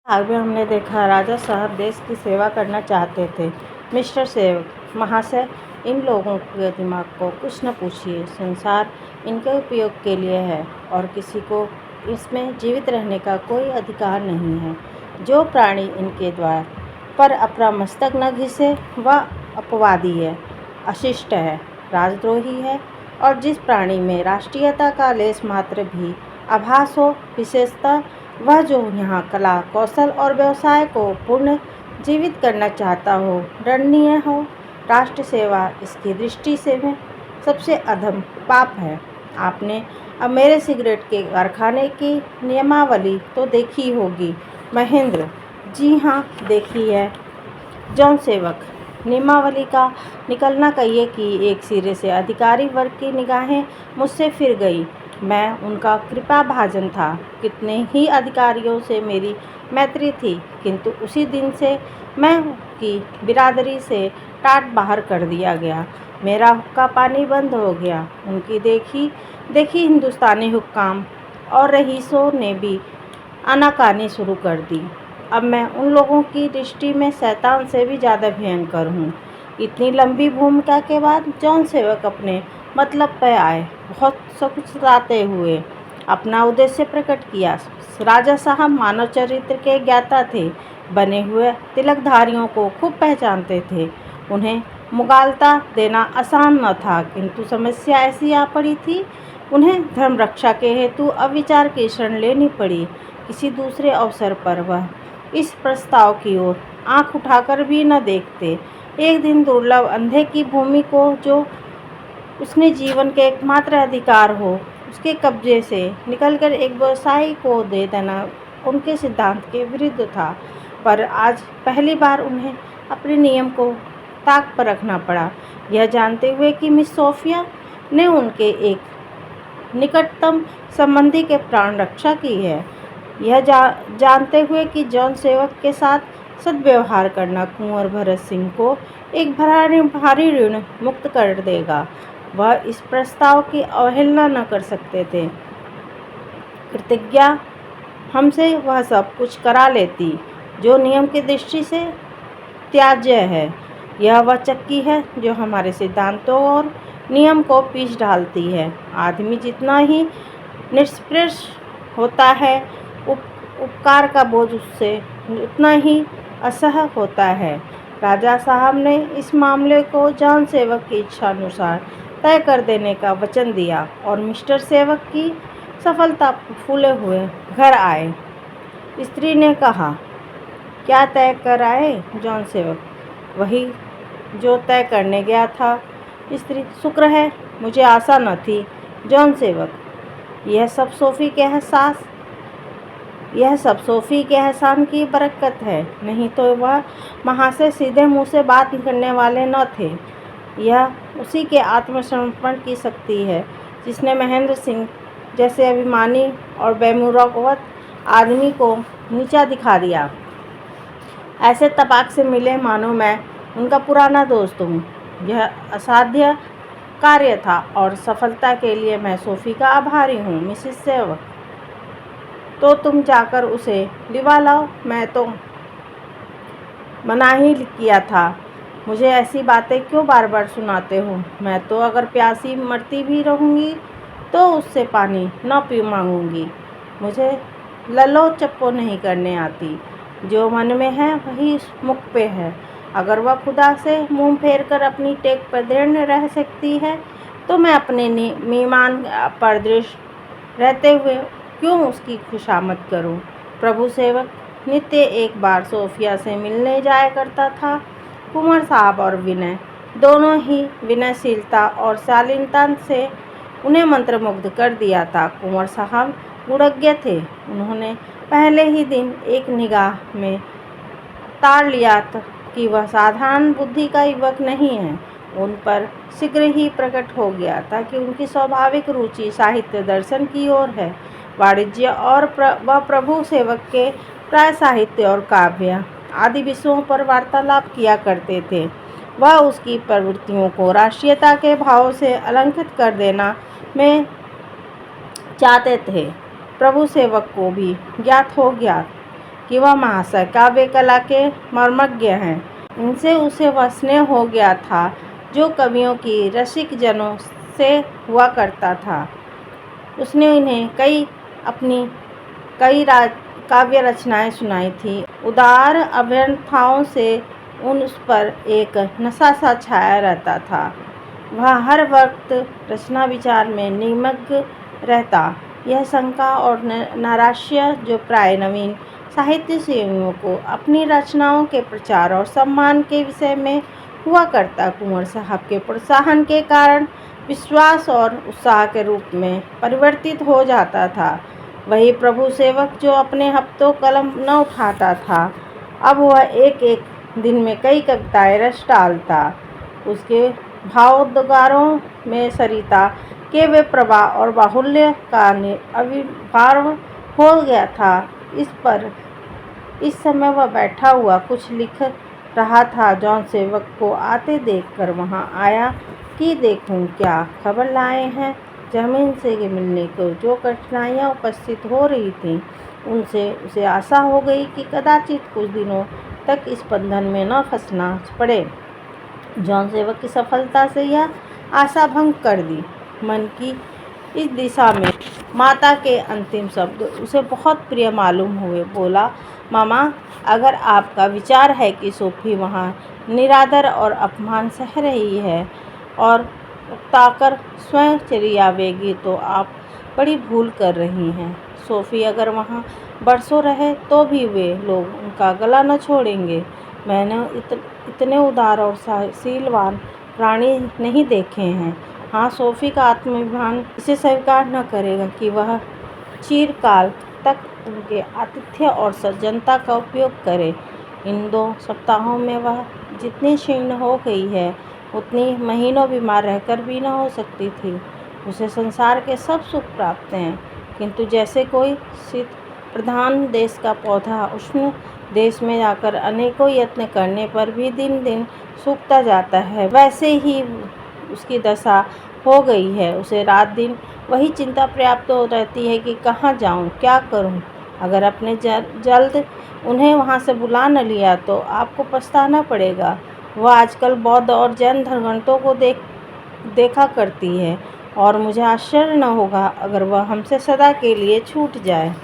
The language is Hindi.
आगे हमने देखा राजा साहब देश की सेवा करना चाहते थे। मिस्टर सेवक महाशय, इन लोगों के दिमाग को कुछ न पूछिए। संसार इनके उपयोग के लिए है और किसी को इसमें जीवित रहने का कोई अधिकार नहीं है। जो प्राणी इनके द्वार पर अपना मस्तक न घिसे वह अपवादी है, अशिष्ट है, राजद्रोही है। और जिस प्राणी में राष्ट्रीयता का लेश मात्र भी आभास हो, विशेषतः वह जो यहाँ कला, कौशल और व्यवसाय को पूर्ण जीवित करना चाहता हो, दंडनीय हो। राष्ट्र सेवा इसकी दृष्टि से में सबसे अधम पाप है। आपने अब मेरे सिगरेट के कारखाने की नियमावली तो देखी होगी महेंद्र। जी हाँ, देखी है। जॉन सेवक, नियमावली का निकलना कहिए कि एक सिरे से अधिकारी वर्ग की निगाहें मुझसे फिर गई। मैं उनका कृपाभाजन था। कितने ही अधिकारियों से मेरी मैत्री थी, किंतु उसी दिन से मैं की बिरादरी से टाट बाहर कर दिया गया। मेरा हुक्का पानी बंद हो गया। उनकी देखी देखी हिंदुस्तानी हुक्काम और रईसों ने भी आनाकानी शुरू कर दी। अब मैं उन लोगों की दृष्टि में शैतान से भी ज़्यादा भयंकर हूँ। इतनी लंबी भूमिका के बाद जॉन सेवक अपने मतलब पे आए। बहुत सकुचाते हुए अपना उद्देश्य प्रकट किया। राजा साहब मानव चरित्र के ज्ञाता थे, बने हुए तिलकधारियों को खूब पहचानते थे। उन्हें मुगालता देना आसान न था, किंतु समस्या ऐसी आ पड़ी थी, उन्हें धर्म रक्षा के हेतु अविचार की शरण लेनी पड़ी। किसी दूसरे अवसर पर वह इस प्रस्ताव की ओर आंख उठाकर भी न देखते। एक दिन दुर्लभ अंधे की भूमि को जो उसने जीवन के एकमात्र अधिकार हो, उसके कब्जे से निकलकर एक व्यवसायी को दे देना उनके सिद्धांत के विरुद्ध था। पर आज पहली बार उन्हें अपने नियम को ताक पर रखना पड़ा, यह जानते हुए कि मिस सोफिया ने उनके एक निकटतम संबंधी के प्राण रक्षा की है। यह जानते हुए कि जॉन सेवक के साथ सद्व्यवहार करना कुंवर भरत सिंह को एक भारी ऋण मुक्त कर देगा, वह इस प्रस्ताव की अवहेलना न कर सकते थे। कृतज्ञा हमसे वह सब कुछ करा लेती जो नियम की दृष्टि से त्याज्य है। यह वह चक्की है जो हमारे सिद्धांतों और नियम को पीस डालती है। आदमी जितना ही निष्पृह होता है, उपकार का बोझ उससे उतना ही असह्य होता है। राजा साहब ने इस मामले को जॉन सेवक की इच्छा अनुसार तय कर देने का वचन दिया और मिस्टर सेवक की सफलता फूले हुए घर आए। स्त्री ने कहा, क्या तय कर आए जॉन सेवक? वही जो तय करने गया था। स्त्री, शुक्र है, मुझे आशा न थी। जॉन सेवक, यह सब सोफी के एहसान की बरकत है, नहीं तो वह महाशय सीधे मुंह से बात करने वाले न थे। यह उसी के आत्मसमर्पण की शक्ति है जिसने महेंद्र सिंह जैसे अभिमानी और बेमुरवत आदमी को नीचा दिखा दिया। ऐसे तपाक से मिले मानो मैं उनका पुराना दोस्त हूँ। यह असाध्य कार्य था और सफलता के लिए मैं सोफी का आभारी हूँ। मिसेस सेवक, तो तुम जाकर उसे लिवा लाओ। मैं तो मना ही किया था। मुझे ऐसी बातें क्यों बार बार सुनाते हो? मैं तो अगर प्यासी मरती भी रहूँगी तो उससे पानी न पी मांगूंगी। मुझे ललो चप्पो नहीं करने आती। जो मन में है वही मुख पे है। अगर वह खुदा से मुंह फेर कर अपनी टेक पर दृढ़ रह सकती है, तो मैं अपने मीमान पर दृढ़ रहते हुए क्यों उसकी खुशामद करूं? प्रभु सेवक नित्य एक बार सोफिया से मिलने जाया करता था। कुंवर साहब और विनय दोनों ही विनयशीलता और शालीनता से उन्हें मंत्रमुग्ध कर दिया था। कुंवर साहब गुणज्ञ थे। उन्होंने पहले ही दिन एक निगाह में ताड़ लिया कि वह साधारण बुद्धि का युवक नहीं है। उन पर शीघ्र ही प्रकट हो गया था कि उनकी स्वाभाविक रुचि साहित्य दर्शन की ओर है। वाणिज्य और वह प्रभु सेवक के प्राय साहित्य और काव्य आदि विषयों पर वार्तालाप किया करते थे। वह उसकी प्रवृत्तियों को राष्ट्रीयता के भाव से अलंकृत कर देना में चाहते थे। प्रभु सेवक को भी ज्ञात हो गया कि वह महाशय काव्य कला के मर्मज्ञ हैं। इनसे उसे वह स्नेह हो गया था जो कवियों की रसिक जनों से हुआ करता था। उसने इन्हें कई काव्य रचनाएं सुनाई थी। उदार अभ्यर्थनाओं से उस पर एक नशा सा छाया रहता था। वह हर वक्त रचना विचार में निमग्न रहता। यह शंका और नैराश्य जो प्राय नवीन साहित्य सेवियों को अपनी रचनाओं के प्रचार और सम्मान के विषय में हुआ करता, कुंवर साहब के प्रोत्साहन के कारण विश्वास और उत्साह के रूप में परिवर्तित हो जाता था। वही प्रभु सेवक जो अपने हफ्तों कलम न उठाता था, अब वह एक एक दिन में कई कविताएं रच डालता। उसके भावोद्गारों में सरिता के वे प्रवाह और बाहुल्य का आविर्भाव हो गया था। इस समय वह बैठा हुआ कुछ लिख रहा था। जॉन सेवक को आते देखकर वहां आया कि देखूं क्या खबर लाए हैं। जमीन से मिलने को जो कठिनाइयां उपस्थित हो रही थीं, उनसे उसे आशा हो गई कि कदाचित कुछ दिनों तक इस बंधन में न फंसना पड़े। जॉन सेवक की सफलता से यह आशा भंग कर दी। मन की इस दिशा में माता के अंतिम शब्द उसे बहुत प्रिय मालूम हुए। बोला, मामा, अगर आपका विचार है कि सोफी वहाँ निरादर और अपमान सह रही है और उकताकर स्वयं चली आवेगी, तो आप बड़ी भूल कर रही हैं। सोफी अगर वहाँ बरसों रहे तो भी वे लोग उनका गला न छोड़ेंगे। मैंने इतने उदार और शीलवान प्राणी नहीं देखे हैं। हाँ, सोफी का आत्माभिमान इसे स्वीकार न करेगा कि वह चिरकाल तक उनके आतिथ्य और सज्जनता का उपयोग करे। इन 2 सप्ताहों में वह जितनी क्षीण हो गई है, उतनी महीनों बीमार रहकर भी न हो सकती थी। उसे संसार के सब सुख प्राप्त हैं, किंतु जैसे कोई शीत प्रधान देश का पौधा उष्ण देश में जाकर अनेकों यत्न करने पर भी दिन दिन सूखता जाता है, वैसे ही उसकी दशा हो गई है। उसे रात दिन वही चिंता पर्याप्त हो रहती है कि कहाँ जाऊँ, क्या करूँ। अगर अपने जल्द उन्हें वहाँ से बुला न लिया तो आपको पछताना पड़ेगा। वह आजकल बौद्ध और जैन धर्मग्रंथों को देखा करती है और मुझे आश्चर्य न होगा अगर वह हमसे सदा के लिए छूट जाए।